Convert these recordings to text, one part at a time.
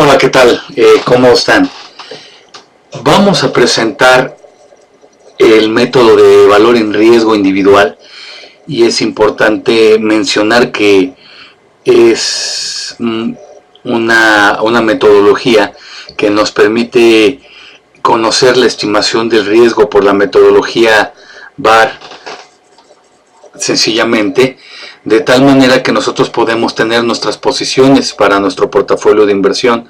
Hola, ¿qué tal? ¿Cómo están? Vamos a presentar el método de valor en riesgo individual y es importante mencionar que es una metodología que nos permite conocer la estimación del riesgo por la metodología VAR sencillamente, de tal manera que nosotros podemos tener nuestras posiciones para nuestro portafolio de inversión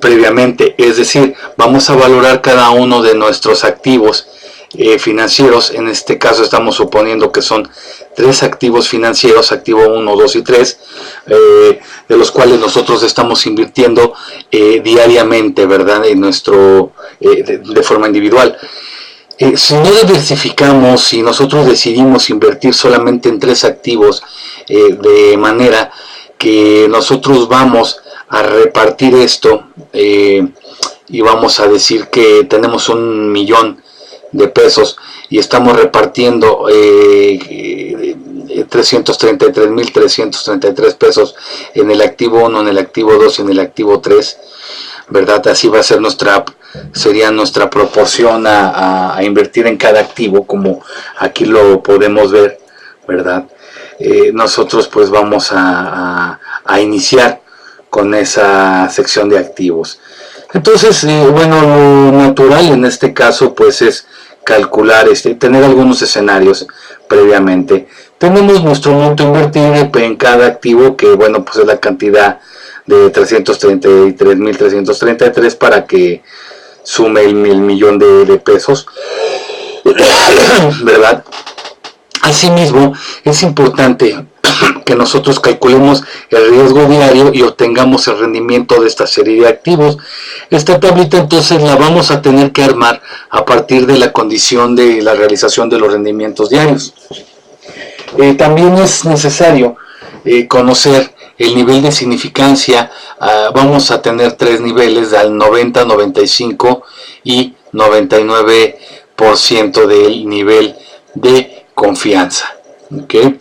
previamente, es decir, vamos a valorar cada uno de nuestros activos financieros. En este caso estamos suponiendo que son 3 activos financieros, activo 1, 2 y 3, de los cuales nosotros estamos invirtiendo diariamente, ¿verdad? En nuestro, de forma individual. Si no diversificamos, si nosotros decidimos invertir solamente en 3 activos, de manera que nosotros vamos a repartir esto y vamos a decir que tenemos 1,000,000 de pesos y estamos repartiendo 333,333 pesos en el activo 1, en el activo 2 y en el activo 3, ¿verdad? Así va a ser sería nuestra proporción a invertir en cada activo, como aquí lo podemos ver, ¿verdad? Nosotros pues vamos a iniciar con esa sección de activos. Entonces, bueno, lo natural en este caso pues es calcular, tener algunos escenarios previamente. Tenemos nuestro monto invertido en cada activo, que bueno, pues es la cantidad de 333,333 para que sume el 1,000,000 de pesos, ¿verdad? Asimismo, es importante que nosotros calculemos el riesgo diario y obtengamos el rendimiento de esta serie de activos. Esta tablita entonces la vamos a tener que armar a partir de la condición de la realización de los rendimientos diarios. También es necesario conocer el nivel de significancia. Vamos a tener 3 niveles, al 90, 95 y 99% del nivel de confianza. ¿Okay?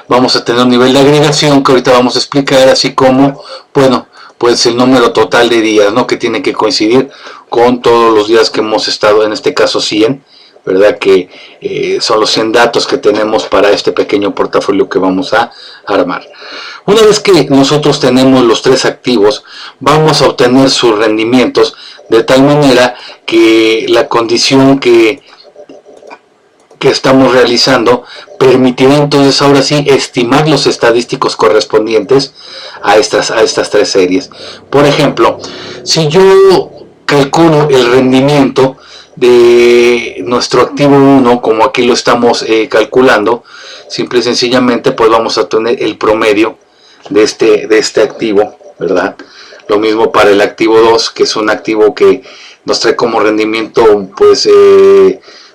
Vamos a tener un nivel de agregación que ahorita vamos a explicar, así como, bueno, pues el número total de días, ¿no? Que tiene que coincidir con todos los días que hemos estado, en este caso 100, ¿verdad? Que son los 100 datos que tenemos para este pequeño portafolio que vamos a armar. Una vez que nosotros tenemos los 3 activos, vamos a obtener sus rendimientos de tal manera que la condición que estamos realizando permitirá entonces ahora sí estimar los estadísticos correspondientes a estas 3 series. Por ejemplo, si yo calculo el rendimiento de nuestro activo 1, como aquí lo estamos calculando, simple y sencillamente pues vamos a tener el promedio de este activo, ¿verdad? Lo mismo para el activo 2, que es un activo que nos trae como rendimiento, pues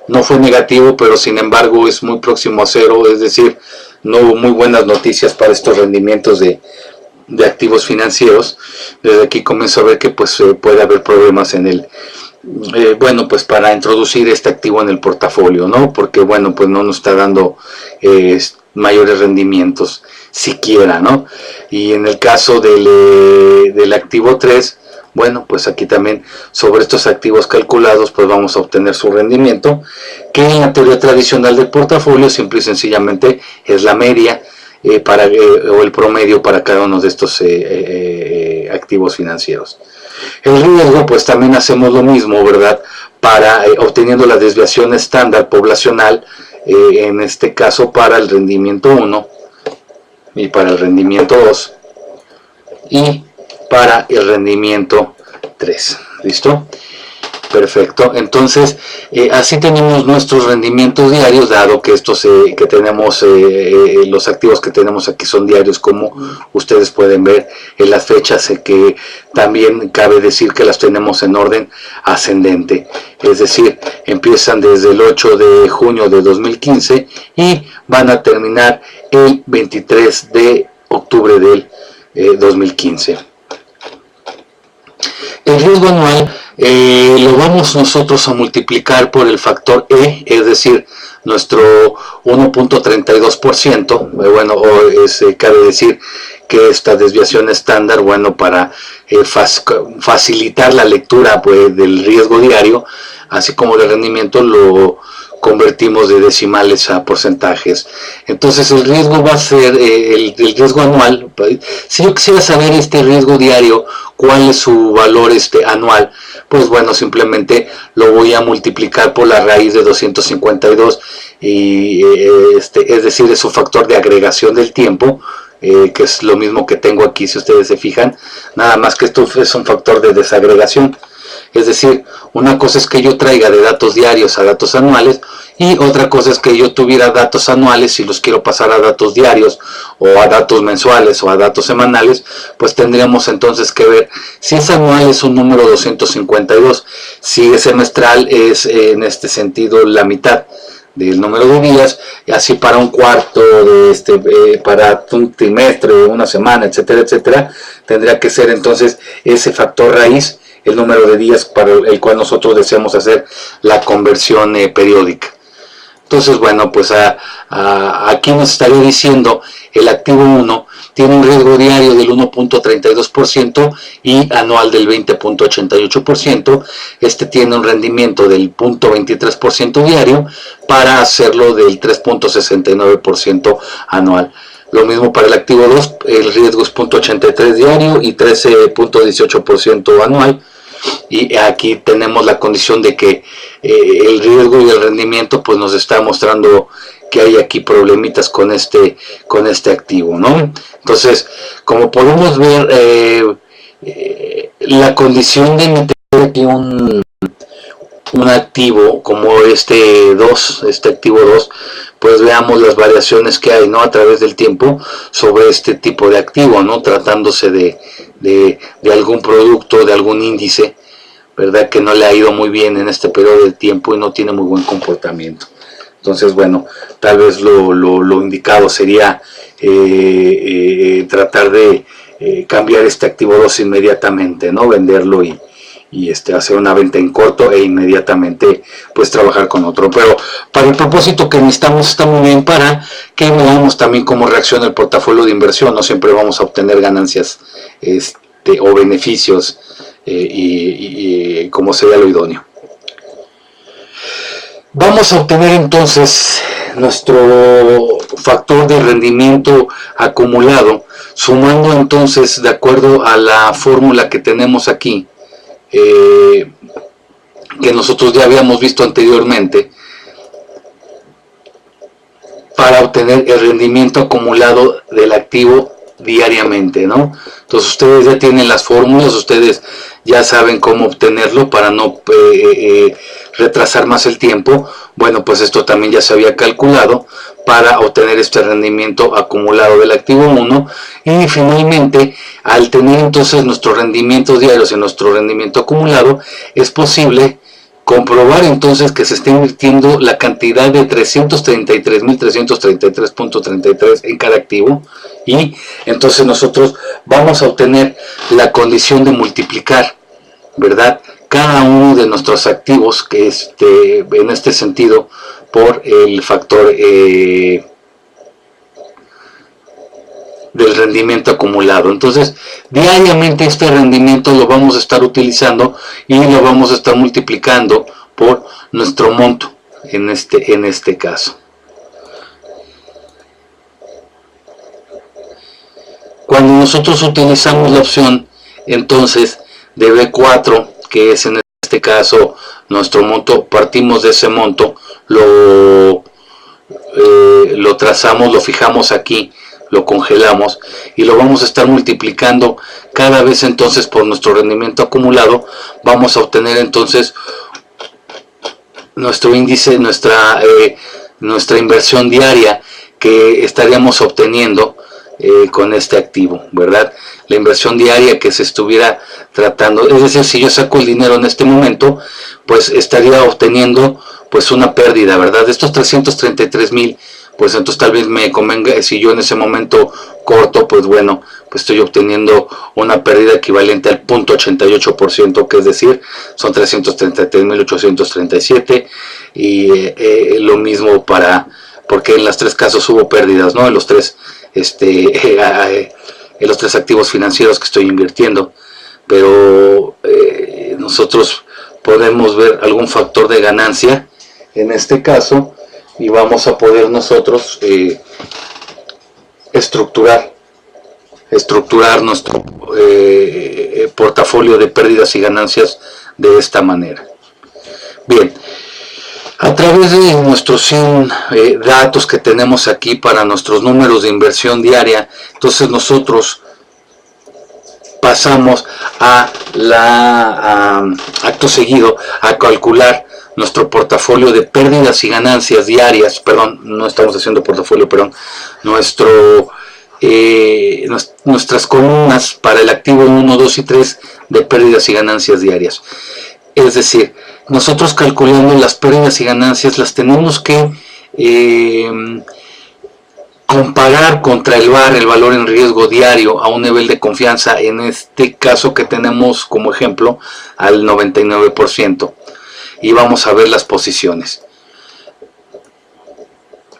no fue negativo, pero sin embargo es muy próximo a 0, es decir, no hubo muy buenas noticias para estos rendimientos de activos financieros. Desde aquí comienzo a ver que pues puede haber problemas en el bueno, pues para introducir este activo en el portafolio, ¿no? Porque bueno, pues no nos está dando mayores rendimientos siquiera, ¿no? Y en el caso del activo 3, bueno, pues aquí también sobre estos activos calculados pues vamos a obtener su rendimiento, que en la teoría tradicional del portafolio simple y sencillamente es la media o el promedio para cada uno de estos activos financieros. El riesgo pues también hacemos lo mismo, ¿verdad? Para obteniendo la desviación estándar poblacional, en este caso para el rendimiento 1 y para el rendimiento 2 y para el rendimiento 3. ¿Listo? Perfecto. Entonces, así tenemos nuestros rendimientos diarios, dado que estos que tenemos, los activos que tenemos aquí son diarios, como ustedes pueden ver en las fechas, que también cabe decir que las tenemos en orden ascendente. Es decir, empiezan desde el 8 de junio de 2015 y van a terminar el 23 de octubre del 2015. El riesgo anual lo vamos nosotros a multiplicar por el factor E, es decir, nuestro 1.32%. Bueno, cabe decir que esta desviación estándar, bueno, para facilitar la lectura pues, del riesgo diario, así como del rendimiento, lo convertimos de decimales a porcentajes. Entonces el riesgo va a ser el riesgo anual. Si yo quisiera saber este riesgo diario, cuál es su valor anual, pues bueno, simplemente lo voy a multiplicar por la raíz de 252, y es decir, es un factor de agregación del tiempo, que es lo mismo que tengo aquí, si ustedes se fijan, nada más que esto es un factor de desagregación. Es decir, una cosa es que yo traiga de datos diarios a datos anuales, y otra cosa es que yo tuviera datos anuales y los quiero pasar a datos diarios, o a datos mensuales, o a datos semanales. Pues tendríamos entonces que ver si es anual es un número 252, si es semestral es en este sentido la mitad del número de días, y así para un cuarto, para un trimestre, una semana, etcétera, etcétera, tendría que ser entonces ese factor raíz, el número de días para el cual nosotros deseamos hacer la conversión periódica. Entonces, bueno, pues aquí nos estaría diciendo el activo 1 tiene un riesgo diario del 1.32% y anual del 20.88%. Este tiene un rendimiento del 0.23% diario para hacerlo del 3.69% anual. Lo mismo para el activo 2, el riesgo es 0.83 diario y 13.18% anual. Y aquí tenemos la condición de que el riesgo y el rendimiento pues nos está mostrando que hay aquí problemitas con este activo, ¿no? Entonces, como podemos ver, la condición de meter aquí un activo como este activo 2, pues veamos las variaciones que hay, ¿no?, a través del tiempo sobre este tipo de activo, ¿no?, tratándose de algún producto, de algún índice, ¿verdad?, que no le ha ido muy bien en este periodo de tiempo y no tiene muy buen comportamiento. Entonces, bueno, tal vez lo indicado sería tratar de cambiar este activo 2 inmediatamente, ¿no?, venderlo y hacer una venta en corto e inmediatamente pues trabajar con otro. Pero para el propósito que necesitamos está muy bien para que veamos también cómo reacciona el portafolio de inversión. No siempre vamos a obtener ganancias o beneficios y como sería lo idóneo. Vamos a obtener entonces nuestro factor de rendimiento acumulado, sumando entonces de acuerdo a la fórmula que tenemos aquí, que nosotros ya habíamos visto anteriormente, para obtener el rendimiento acumulado del activo diariamente, ¿no? Entonces ustedes ya tienen las fórmulas, ustedes ya saben cómo obtenerlo para no retrasar más el tiempo. Bueno, pues esto también ya se había calculado para obtener este rendimiento acumulado del activo 1, y finalmente al tener entonces nuestros rendimientos diarios y nuestro rendimiento acumulado, es posible comprobar entonces que se está invirtiendo la cantidad de 333.333.33 en cada activo, y entonces nosotros vamos a obtener la condición de multiplicar, ¿verdad?, cada uno de nuestros activos, que en este sentido, por el factor del rendimiento acumulado. Entonces, diariamente este rendimiento lo vamos a estar utilizando y lo vamos a estar multiplicando por nuestro monto en este caso. Cuando nosotros utilizamos la opción entonces de B4, que es en este caso nuestro monto, partimos de ese monto, lo trazamos, lo fijamos aquí, lo congelamos y lo vamos a estar multiplicando cada vez entonces por nuestro rendimiento acumulado. Vamos a obtener entonces nuestro índice, nuestra inversión diaria que estaríamos obteniendo con este activo, ¿verdad? La inversión diaria que se estuviera tratando, es decir, si yo saco el dinero en este momento, pues estaría obteniendo pues una pérdida, ¿verdad? De estos 333,000, pues entonces tal vez me convenga, si yo en ese momento corto, pues bueno, pues estoy obteniendo una pérdida equivalente al 0.88%, que es decir, son 333,837, y lo mismo porque en los tres casos hubo pérdidas, ¿no? En los tres en los 3 activos financieros que estoy invirtiendo, pero nosotros podemos ver algún factor de ganancia en este caso y vamos a poder nosotros estructurar nuestro portafolio de pérdidas y ganancias de esta manera. Bien, a través de nuestros 100 datos que tenemos aquí para nuestros números de inversión diaria, entonces nosotros pasamos acto seguido a calcular nuestro portafolio de pérdidas y ganancias diarias, perdón, no estamos haciendo portafolio, perdón, nuestras columnas para el activo 1, 2 y 3 de pérdidas y ganancias diarias. Es decir, nosotros calculando las pérdidas y ganancias las tenemos que comparar contra el VaR, el valor en riesgo diario, a un nivel de confianza, en este caso que tenemos como ejemplo al 99%, y vamos a ver las posiciones.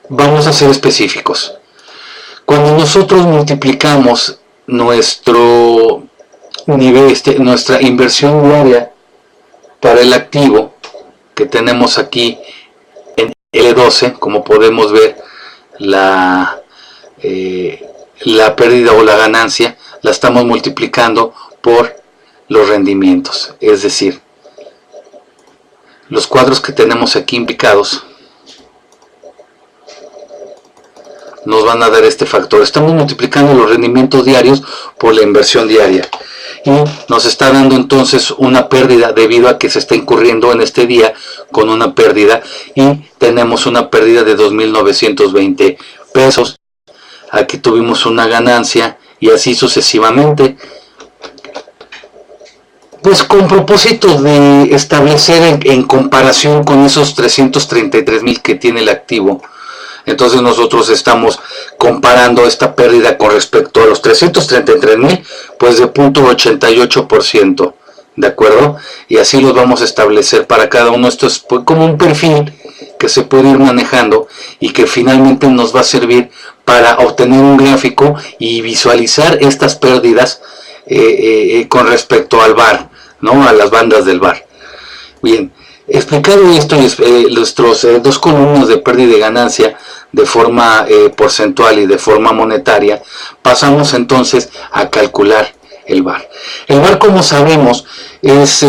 Vamos a ser específicos. Cuando nosotros multiplicamos nuestro nivel, nuestra inversión diaria para el activo que tenemos aquí en L12, como podemos ver, la pérdida o la ganancia la estamos multiplicando por los rendimientos, es decir, los cuadros que tenemos aquí implicados nos van a dar este factor. Estamos multiplicando los rendimientos diarios por la inversión diaria y nos está dando entonces una pérdida debido a que se está incurriendo en este día con una pérdida, y tenemos una pérdida de 2.920 pesos. Aquí tuvimos una ganancia y así sucesivamente, pues con propósito de establecer en comparación con esos 333,000 que tiene el activo. Entonces nosotros estamos comparando esta pérdida con respecto a los 333,000, pues de 0.88%, ¿de acuerdo? Y así los vamos a establecer para cada uno. Esto es como un perfil que se puede ir manejando y que finalmente nos va a servir para obtener un gráfico y visualizar estas pérdidas con respecto al VaR, ¿no? A las bandas del VaR. Bien, explicado esto, nuestros 2 columnas de pérdida y ganancia de forma porcentual y de forma monetaria, pasamos entonces a calcular el VaR. El VaR, como sabemos, es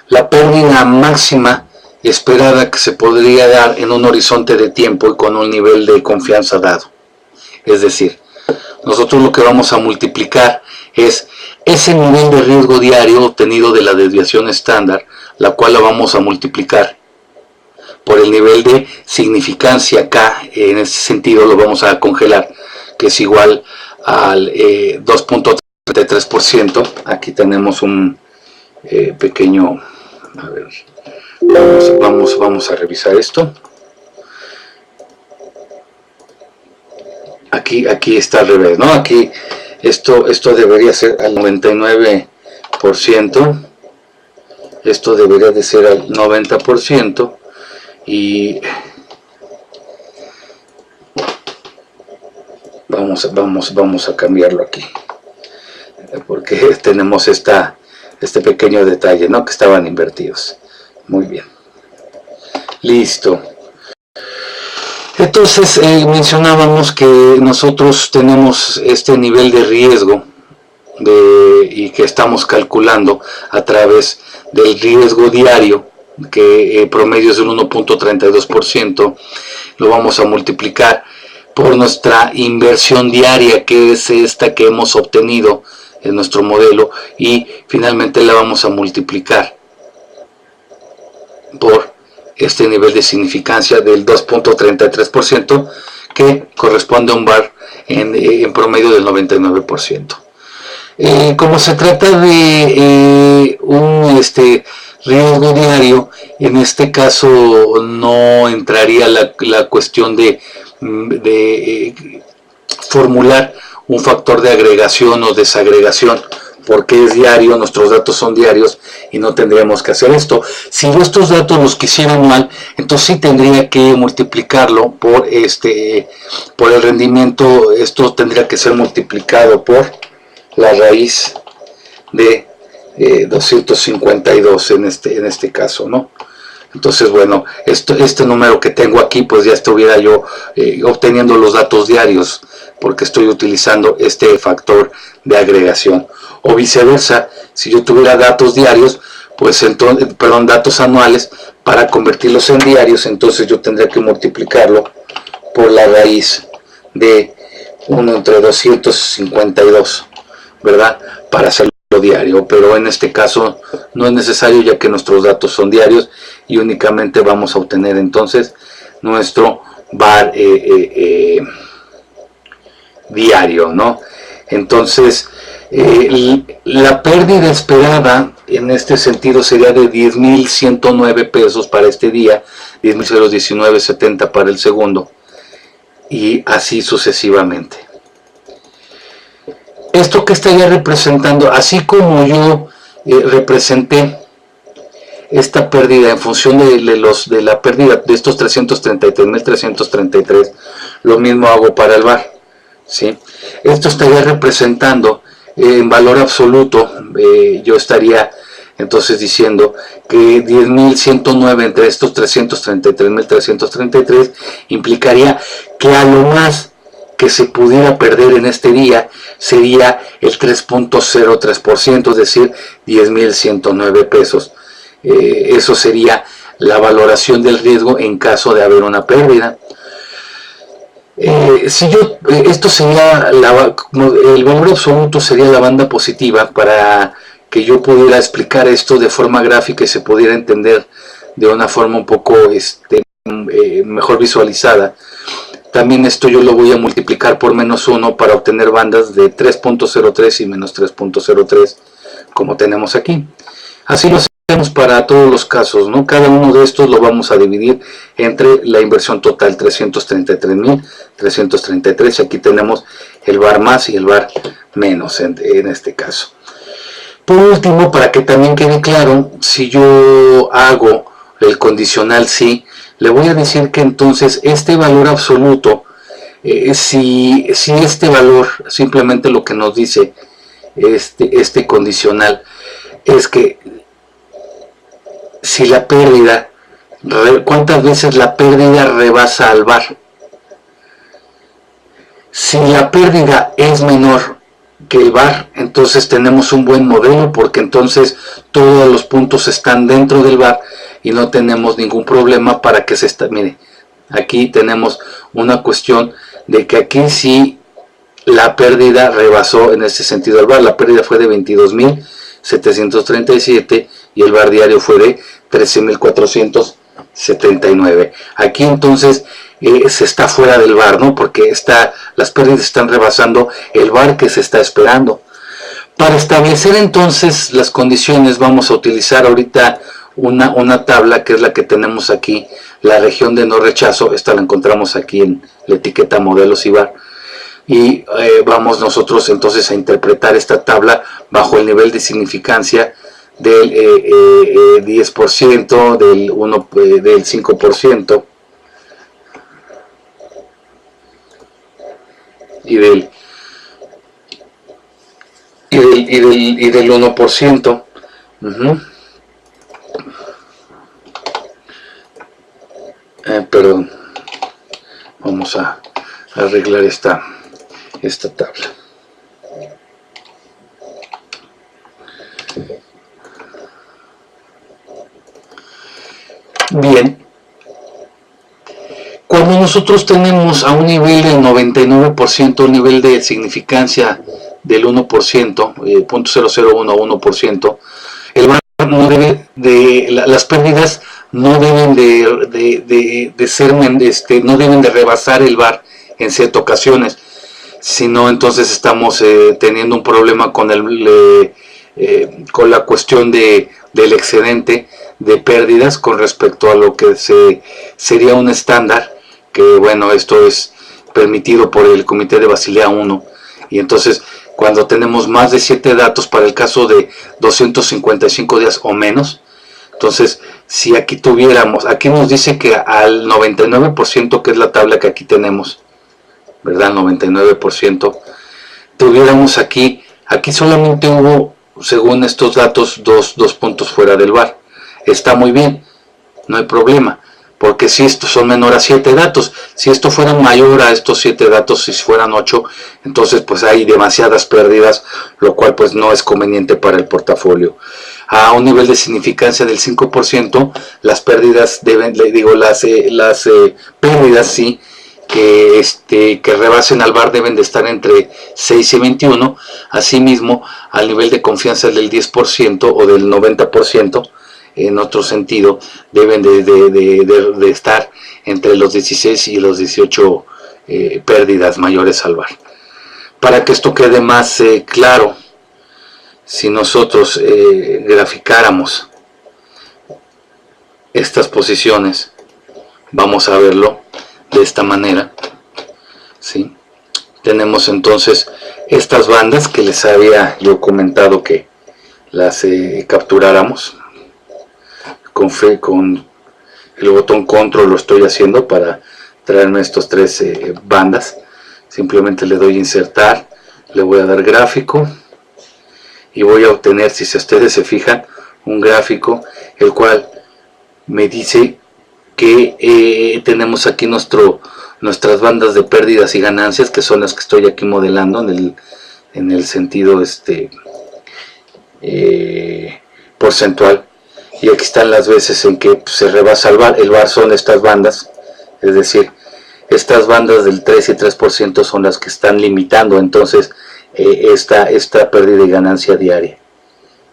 la pérdida máxima esperada que se podría dar en un horizonte de tiempo y con un nivel de confianza dado. Es decir, nosotros lo que vamos a multiplicar es ese nivel de riesgo diario obtenido de la desviación estándar, la cual la vamos a multiplicar por el nivel de significancia acá. En ese sentido lo vamos a congelar, que es igual al 2.33%. Aquí tenemos un pequeño, a ver, vamos a revisar esto. Aquí está al revés, ¿no? Aquí esto debería ser al 99%, esto debería de ser al 90%, y vamos a cambiarlo aquí, porque tenemos este pequeño detalle, ¿no? Que estaban invertidos. Muy bien, listo. Entonces mencionábamos que nosotros tenemos este nivel de riesgo y que estamos calculando a través del riesgo diario, que promedio es del 1.32%, lo vamos a multiplicar por nuestra inversión diaria, que es esta que hemos obtenido en nuestro modelo, y finalmente la vamos a multiplicar por este nivel de significancia del 2.33%, que corresponde a un VaR en promedio del 99%. Como se trata de un riesgo diario, en este caso no entraría la cuestión de formular un factor de agregación o desagregación porque es diario, nuestros datos son diarios y no tendríamos que hacer esto. Si yo estos datos los quisiera anual, entonces sí tendría que multiplicarlo por el rendimiento. Esto tendría que ser multiplicado por la raíz de 252 en este caso, ¿no? Entonces, bueno, este número que tengo aquí, pues ya estuviera yo obteniendo los datos diarios, porque estoy utilizando este factor de agregación. O viceversa, si yo tuviera datos diarios, pues entonces, perdón, datos anuales, para convertirlos en diarios, entonces yo tendría que multiplicarlo por la raíz de 1 entre 252, ¿verdad? Para hacerlo diario, pero en este caso no es necesario, ya que nuestros datos son diarios y únicamente vamos a obtener entonces nuestro VAR diario, ¿no? Entonces la pérdida esperada en este sentido sería de 10.109 pesos para este día, 10.019.70 para el segundo, y así sucesivamente. Esto que estaría representando, así como yo representé esta pérdida en función de la pérdida de estos 333.333, lo mismo hago para el VAR, ¿sí? Esto estaría representando en valor absoluto, yo estaría entonces diciendo que 10.109 entre estos 333.333 implicaría que a lo más que se pudiera perder en este día sería el 3.03%, es decir, 10.109 pesos. Eso sería la valoración del riesgo en caso de haber una pérdida. Esto sería el valor absoluto, sería la banda positiva, para que yo pudiera explicar esto de forma gráfica y se pudiera entender de una forma un poco mejor visualizada. También esto yo lo voy a multiplicar por -1 para obtener bandas de 3.03 y menos 3.03, como tenemos aquí. Así lo hacemos para todos los casos, ¿no? Cada uno de estos lo vamos a dividir entre la inversión total, 333.333. Aquí tenemos el VAR más y el VAR menos en este caso. Por último, para que también quede claro, si yo hago el condicional sí, le voy a decir que entonces este valor absoluto, si este valor, simplemente lo que nos dice este condicional, es que si la pérdida, ¿cuántas veces la pérdida rebasa al VAR? Si la pérdida es menor que el VAR, entonces tenemos un buen modelo, porque entonces todos los puntos están dentro del VAR y no tenemos ningún problema para que mire, aquí tenemos una cuestión de que aquí sí la pérdida rebasó en este sentido el VAR. La pérdida fue de 22.737 y el VAR diario fue de 13.479. Aquí entonces se está fuera del VAR, ¿no? Porque las pérdidas están rebasando el VAR que se está esperando. Para establecer entonces las condiciones vamos a utilizar ahorita una tabla, que es la que tenemos aquí, la región de no rechazo. Esta la encontramos aquí en la etiqueta modelos y VAR, y vamos nosotros entonces a interpretar esta tabla bajo el nivel de significancia del 10%, del 5% y del 1%. Perdón, vamos a arreglar esta tabla. Bien, cuando nosotros tenemos a un nivel del 99%, un nivel de significancia del 1%, 0.001 a 1%, el VAR no debe las pérdidas no deben no deben de rebasar el VAR en ciertas ocasiones, sino entonces estamos teniendo un problema con la cuestión del excedente de pérdidas con respecto a lo que sería un estándar, que bueno, esto es permitido por el Comité de Basilea I, y entonces cuando tenemos más de 7 datos para el caso de 255 días o menos. Entonces, si aquí tuviéramos, aquí nos dice que al 99%, que es la tabla que aquí tenemos, ¿verdad? El 99%, tuviéramos aquí solamente hubo, según estos datos, dos puntos fuera del VAR. Está muy bien, no hay problema, porque si estos son menor a 7 datos, si esto fuera mayor a estos 7 datos, si fueran 8, entonces pues hay demasiadas pérdidas, lo cual pues no es conveniente para el portafolio. A un nivel de significancia del 5%, las pérdidas deben, las pérdidas sí, que rebasen al VAR deben de estar entre 6 y 21, asimismo al nivel de confianza del 10% o del 90%, en otro sentido, deben de estar entre los 16 y los 18 pérdidas mayores al VAR. Para que esto quede más claro, si nosotros graficáramos estas posiciones, vamos a verlo de esta manera, ¿sí? Tenemos entonces estas bandas que les había yo comentado que las capturáramos. Con el botón control lo estoy haciendo para traerme estos 3 bandas. Simplemente le doy insertar, le voy a dar gráfico y voy a obtener, si ustedes se fijan, un gráfico el cual me dice que tenemos aquí nuestras bandas de pérdidas y ganancias, que son las que estoy aquí modelando en el sentido porcentual. Y aquí están las veces en que se rebasa el VAR. El VAR son estas bandas, es decir, estas bandas del 3 y 3% son las que están limitando entonces esta pérdida y ganancia diaria.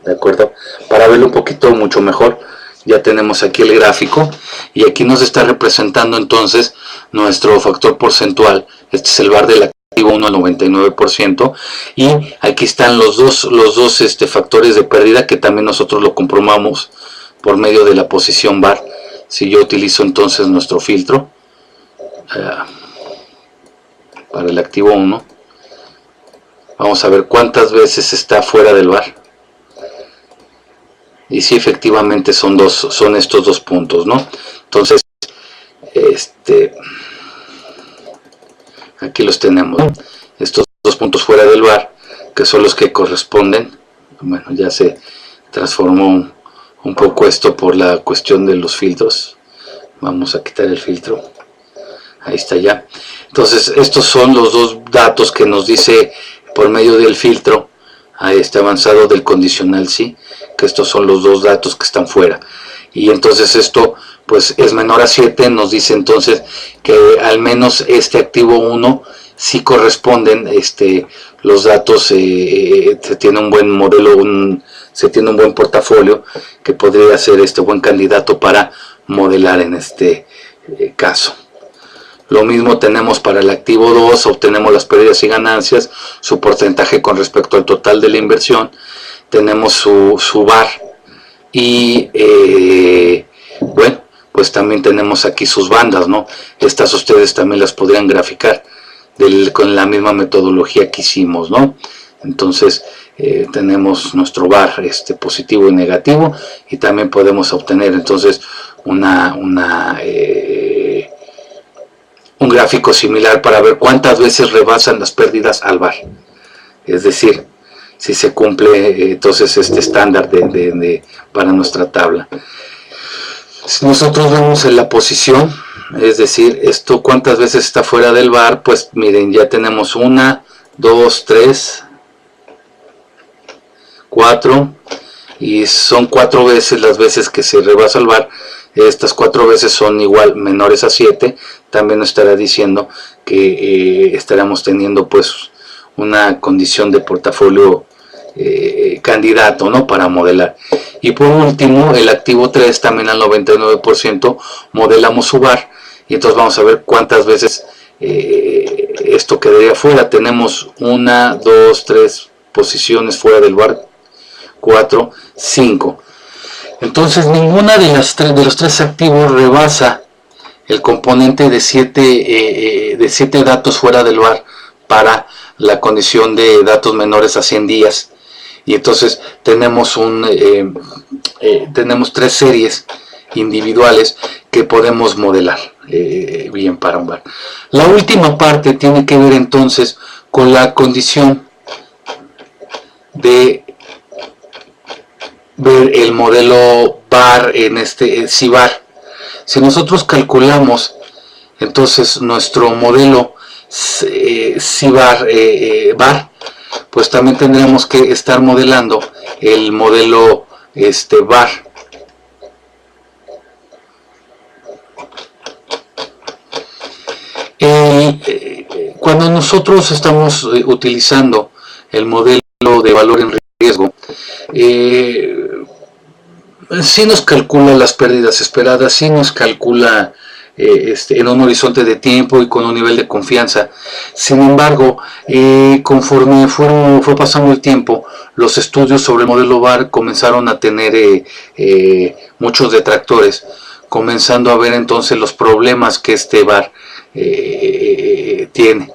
¿De acuerdo? Para verlo un poquito mucho mejor, ya tenemos aquí el gráfico y aquí nos está representando entonces nuestro factor porcentual. Este es el VAR del activo 1 al 99%, y aquí están los dos factores de pérdida que también nosotros lo comprobamos por medio de la posición VAR. Si yo utilizo entonces nuestro filtro para el activo 1, vamos a ver cuántas veces está fuera del VAR. Y si efectivamente son estos 2 puntos, ¿no? Entonces, aquí los tenemos, ¿no? Estos 2 puntos fuera del VAR, que son los que corresponden. Bueno, ya se transformó un poco esto por la cuestión de los filtros. Vamos a quitar el filtro. Ahí está ya. Entonces, estos son los 2 datos que nos dice por medio del filtro a avanzado del condicional sí, que estos son los 2 datos que están fuera. Y entonces esto pues es menor a 7, nos dice entonces que al menos este activo 1 sí corresponden los datos, se tiene un buen modelo, se tiene un buen portafolio que podría ser buen candidato para modelar en este caso. Lo mismo tenemos para el activo 2, obtenemos las pérdidas y ganancias, su porcentaje con respecto al total de la inversión, tenemos su VAR y bueno, pues también tenemos aquí sus bandas, ¿no? Estas ustedes también las podrían graficar con la misma metodología que hicimos, ¿no? Entonces tenemos nuestro VAR positivo y negativo, y también podemos obtener entonces un gráfico similar para ver cuántas veces rebasan las pérdidas al VAR, es decir, si se cumple entonces este estándar para nuestra tabla. Si nosotros vemos en la posición, es decir, esto cuántas veces está fuera del VAR, pues miren, ya tenemos 1, 2, 3, 4, y son 4 veces las veces que se rebasa el VAR. Estas 4 veces son igual menores a 7, también nos estará diciendo que estaremos teniendo pues una condición de portafolio candidato, ¿no?, para modelar. Y por último, el activo 3 también al 99% modelamos su VAR, y entonces vamos a ver cuántas veces esto quedaría fuera. Tenemos 1, 2, 3 posiciones fuera del VAR, 4, 5. Entonces ninguna de los 3 activos rebasa el componente de 7 datos fuera del VAR para la condición de datos menores a 100 días, y entonces tenemos tenemos 3 series individuales que podemos modelar bien para un VAR. La última parte tiene que ver entonces con la condición de ver el modelo VAR en este CIVAR. Si nosotros calculamos entonces nuestro modelo CIVAR VAR, pues también tendremos que estar modelando el modelo VAR. Cuando nosotros estamos utilizando el modelo de valor en riesgo, sí nos calcula las pérdidas esperadas, sí nos calcula en un horizonte de tiempo y con un nivel de confianza. Sin embargo, conforme fue pasando el tiempo, los estudios sobre el modelo VAR comenzaron a tener muchos detractores, comenzando a ver entonces los problemas que este VAR tiene.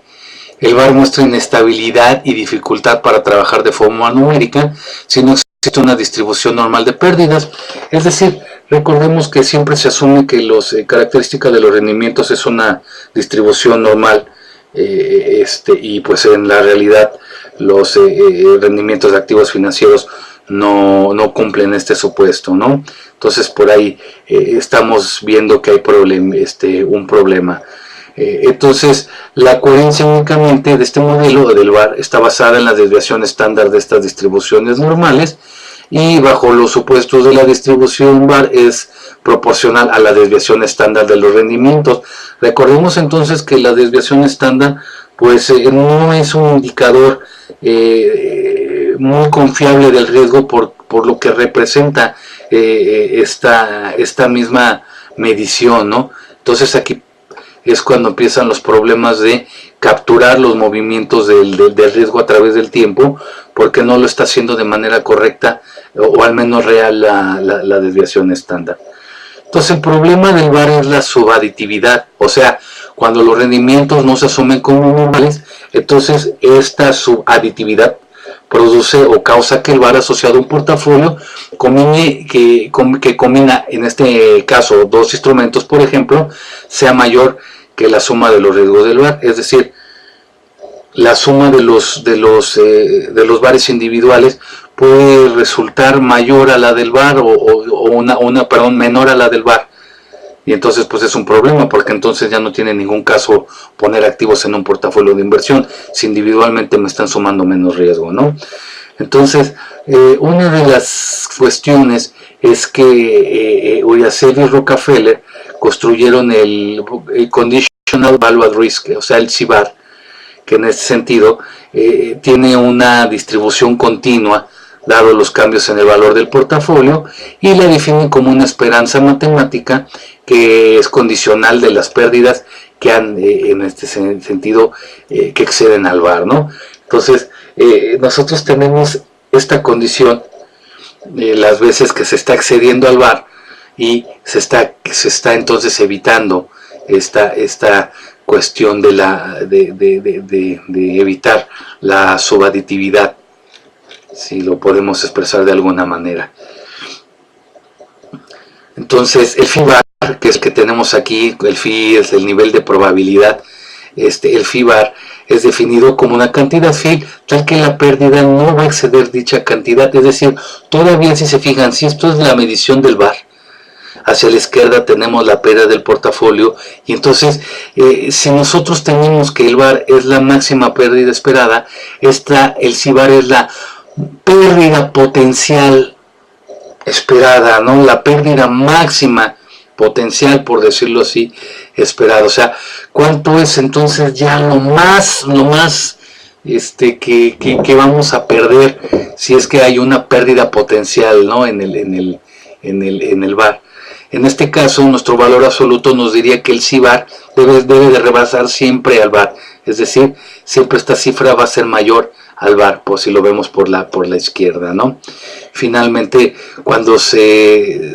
El VAR muestra inestabilidad y dificultad para trabajar de forma numérica si no existe una distribución normal de pérdidas. Es decir, recordemos que siempre se asume que las características de los rendimientos es una distribución normal, y pues en la realidad los rendimientos de activos financieros no cumplen este supuesto, ¿no? Entonces por ahí estamos viendo que hay un problema. Entonces la coherencia únicamente de este modelo del VAR está basada en la desviación estándar de estas distribuciones normales, y bajo los supuestos de la distribución VAR es proporcional a la desviación estándar de los rendimientos. Recordemos entonces que la desviación estándar pues no es un indicador muy confiable del riesgo por lo que representa esta misma medición, ¿no? Entonces aquí es cuando empiezan los problemas de capturar los movimientos del riesgo a través del tiempo, porque no lo está haciendo de manera correcta o al menos real la desviación estándar. Entonces el problema del VAR es la subaditividad, o sea, cuando los rendimientos no se asumen como normales, entonces esta subaditividad produce o causa que el VAR asociado a un portafolio que combina en este caso 2 instrumentos, por ejemplo, sea mayor que la suma de los riesgos del VAR. Es decir, la suma de los VARes individuales puede resultar mayor a la del VAR o menor a la del VAR, y entonces pues es un problema, porque entonces ya no tiene ningún caso poner activos en un portafolio de inversión si individualmente me están sumando menos riesgo, ¿no? Entonces una de las cuestiones es que Oyasel y Rockefeller construyeron el Conditional Value at Risk, o sea el CVAR, que en este sentido tiene una distribución continua dado los cambios en el valor del portafolio, y la definen como una esperanza matemática que es condicional de las pérdidas que han en este sentido que exceden al VAR, ¿no? Entonces nosotros tenemos esta condición las veces que se está excediendo al VAR, y se está entonces evitando esta cuestión de evitar la subaditividad, si lo podemos expresar de alguna manera. Entonces el FIVAR, que es el que tenemos aquí, el FI es el nivel de probabilidad, el FIVAR es definido como una cantidad FI tal que la pérdida no va a exceder dicha cantidad. Es decir, todavía si se fijan, si esto es la medición del VAR, hacia la izquierda tenemos la pérdida del portafolio, y entonces si nosotros tenemos que el VAR es la máxima pérdida esperada, el CIVAR es la pérdida potencial esperada, ¿no? La pérdida máxima potencial, por decirlo así, esperada. O sea, ¿cuánto es entonces ya lo más que vamos a perder si es que hay una pérdida potencial, ¿no? en el VAR? En este caso, nuestro valor absoluto nos diría que el CIVAR debe de rebasar siempre al VAR, es decir, siempre esta cifra va a ser mayor al VAR, pues si lo vemos por la izquierda, ¿no? Finalmente, cuando se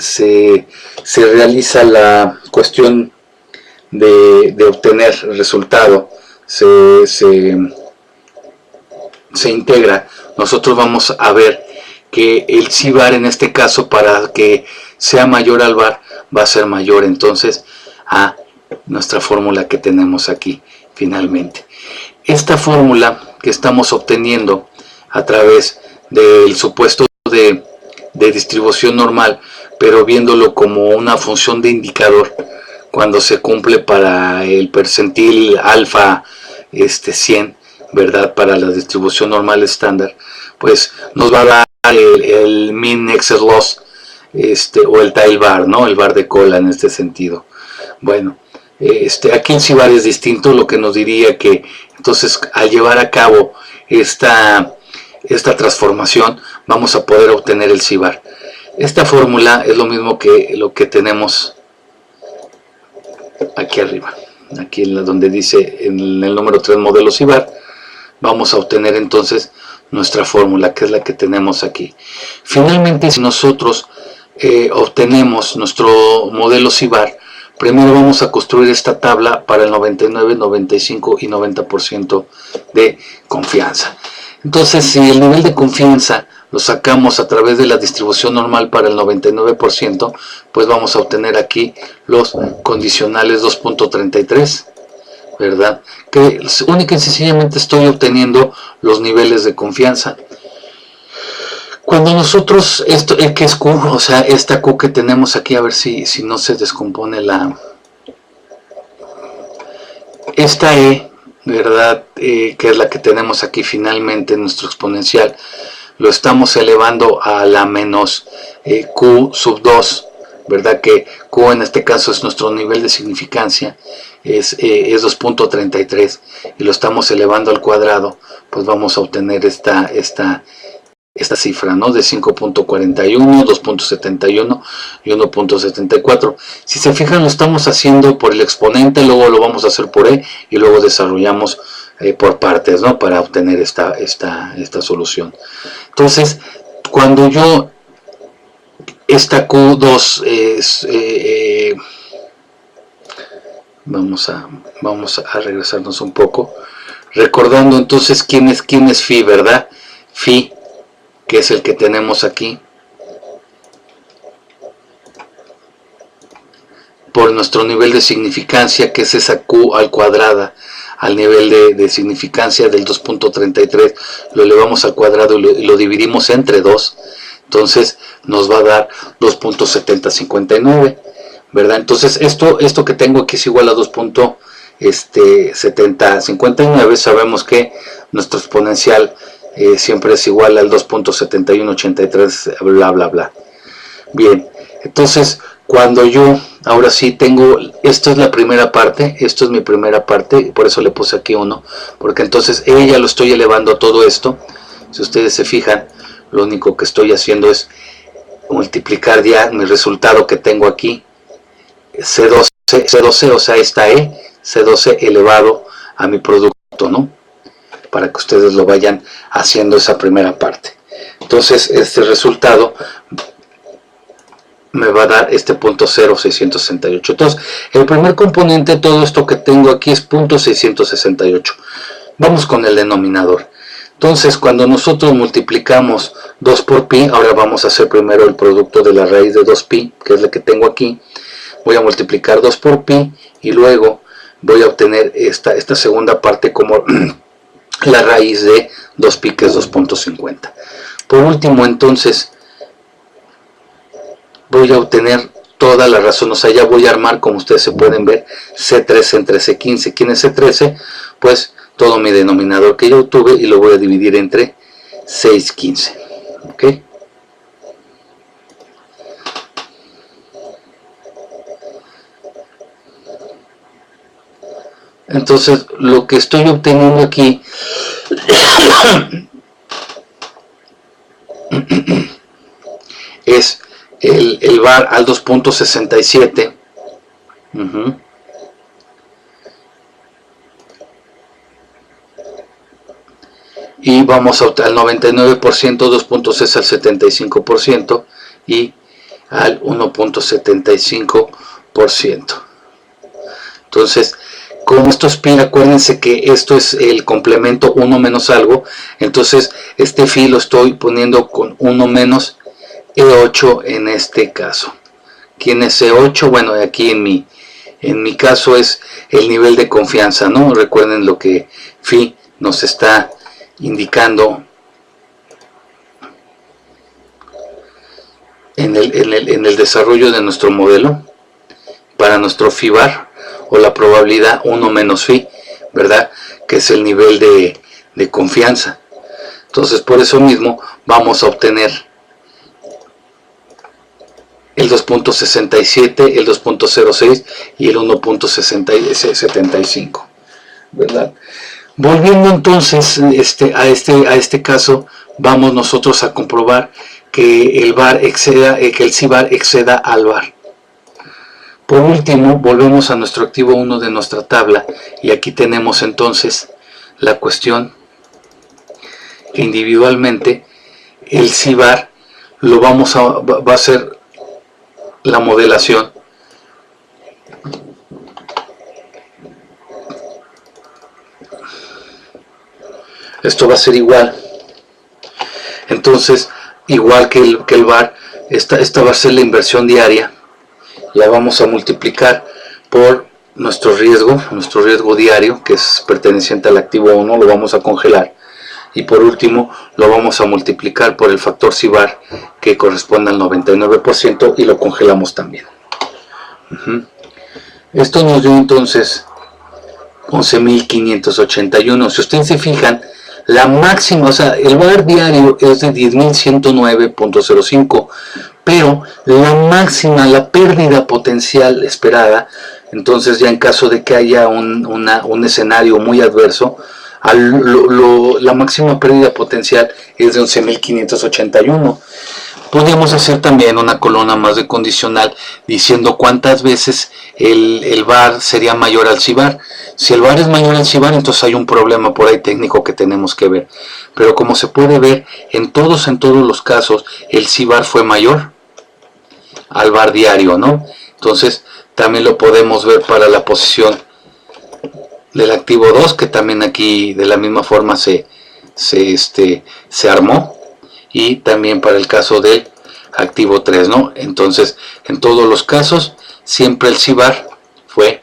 realiza la cuestión de obtener resultado, se se integra, nosotros vamos a ver que el C-bar en este caso, para que sea mayor al bar, va a ser mayor entonces a nuestra fórmula que tenemos aquí finalmente. Esta fórmula que estamos obteniendo a través del supuesto de distribución normal, pero viéndolo como una función de indicador, cuando se cumple para el percentil alfa 100, ¿verdad? Para la distribución normal estándar, pues nos va a dar el mean excess loss, o el tail bar, ¿no? El bar de cola en este sentido. Bueno, aquí el C-bar es distinto, lo que nos diría que entonces al llevar a cabo esta transformación vamos a poder obtener el C-bar. Esta fórmula es lo mismo que lo que tenemos aquí arriba, aquí en donde dice en el número 3 modelo C-bar. Vamos a obtener entonces nuestra fórmula, que es la que tenemos aquí. Finalmente, si nosotros obtenemos nuestro modelo C-bar, primero vamos a construir esta tabla para el 99, 95 y 90% de confianza. Entonces, si el nivel de confianza lo sacamos a través de la distribución normal para el 99%, pues vamos a obtener aquí los condicionales 2.33, ¿verdad? Que única y sencillamente estoy obteniendo los niveles de confianza. Cuando nosotros, que es Q, o sea, esta Q que tenemos aquí, a ver si no se descompone esta E, ¿verdad? Que es la que tenemos aquí finalmente en nuestro exponencial, lo estamos elevando a la menos Q sub 2, ¿verdad? Que Q en este caso es nuestro nivel de significancia, es 2.33, y lo estamos elevando al cuadrado, pues vamos a obtener esta cifra, ¿no? De 5.41, 2.71 y 1.74. Si se fijan, lo estamos haciendo por el exponente, luego lo vamos a hacer por E y luego desarrollamos por partes, ¿no? Para obtener esta solución. Entonces, cuando yo esta Q2 vamos a regresarnos un poco, recordando entonces quién es phi, ¿verdad? Phi, que es el que tenemos aquí, por nuestro nivel de significancia, que es esa Q al cuadrada, al nivel de significancia del 2.33, lo elevamos al cuadrado y lo dividimos entre 2, entonces nos va a dar 2.7059, ¿verdad? Entonces esto que tengo aquí es igual a 2.7059, sabemos que nuestro exponencial siempre es igual al 2.7183, bla bla bla. Bien, entonces cuando yo ahora sí tengo, esto es la primera parte, esto es mi primera parte, por eso le puse aquí 1, porque entonces ya lo estoy elevando a todo esto. Si ustedes se fijan, lo único que estoy haciendo es multiplicar ya mi resultado que tengo aquí, C12, o sea, esta C12 elevado a mi producto, ¿no? Para que ustedes lo vayan haciendo esa primera parte. Entonces este resultado me va a dar este punto 0.668. Entonces el primer componente, todo esto que tengo aquí es punto 668. Vamos con el denominador. Entonces cuando nosotros multiplicamos 2 por pi, ahora vamos a hacer primero el producto de la raíz de 2pi, que es la que tengo aquí. Voy a multiplicar 2 por pi y luego voy a obtener esta segunda parte como la raíz de 2pi, que es 2.50. Por último, entonces, voy a obtener toda la razón, o sea, ya voy a armar, como ustedes se pueden ver, C13 entre C15. ¿Quién es C13? Pues todo mi denominador que yo obtuve, y lo voy a dividir entre 615. ¿Ok? Entonces, lo que estoy obteniendo aquí es el bar al 2.67. Y vamos al 99%, 2.6 al 75% y al 1.75%. Entonces, como esto es pi, acuérdense que esto es el complemento 1 menos algo, entonces este phi lo estoy poniendo con 1 menos E8 en este caso. ¿Quién es E8? Bueno, aquí en mi caso es el nivel de confianza, ¿no? Recuerden lo que phi nos está indicando en el desarrollo de nuestro modelo para nuestro phi bar, o la probabilidad 1 menos phi, ¿verdad? Que es el nivel de confianza. Entonces, por eso mismo vamos a obtener el 2.67, el 2.06 y el 1.75, ¿verdad? Volviendo entonces a este caso, vamos nosotros a comprobar que el psi bar exceda al bar. Por último, volvemos a nuestro activo 1 de nuestra tabla, y aquí tenemos entonces la cuestión que individualmente el psi bar lo va a ser la modelación esto va a ser igual, entonces igual que el bar, esta va a ser la inversión diaria, la vamos a multiplicar por nuestro riesgo diario, que es perteneciente al activo 1, lo vamos a congelar, y por último lo vamos a multiplicar por el factor psi bar, que corresponde al 99%, y lo congelamos también. Esto nos dio entonces 11.581. Si ustedes se fijan, la máxima, o sea, el bar diario es de 10.109.05, pero la máxima, la pérdida potencial esperada, entonces ya en caso de que haya un escenario muy adverso, la máxima pérdida potencial es de 11.581. Podríamos hacer también una columna más de condicional diciendo cuántas veces el bar sería mayor al psi bar. Si el bar es mayor al psi bar, entonces hay un problema por ahí técnico que tenemos que ver. Pero como se puede ver, en todos los casos, el psi bar fue mayor al bar diario, ¿no? Entonces también lo podemos ver para la posición del activo 2, que también aquí de la misma forma se armó, y también para el caso del activo 3, ¿no? Entonces, en todos los casos, siempre el psi bar fue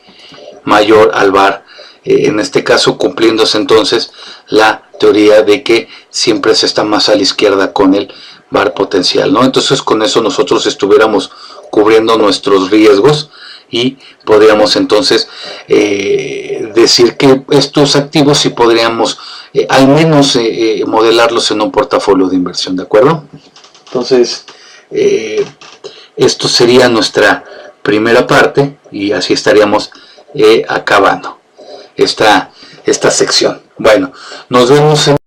mayor al bar, en este caso cumpliéndose entonces la teoría de que siempre se está más a la izquierda con el bar potencial, ¿no? Entonces, con eso nosotros estuviéramos cubriendo nuestros riesgos, y podríamos entonces decir que estos activos sí podríamos al menos modelarlos en un portafolio de inversión, ¿de acuerdo? Entonces esto sería nuestra primera parte, y así estaríamos acabando esta sección. Bueno, nos vemos en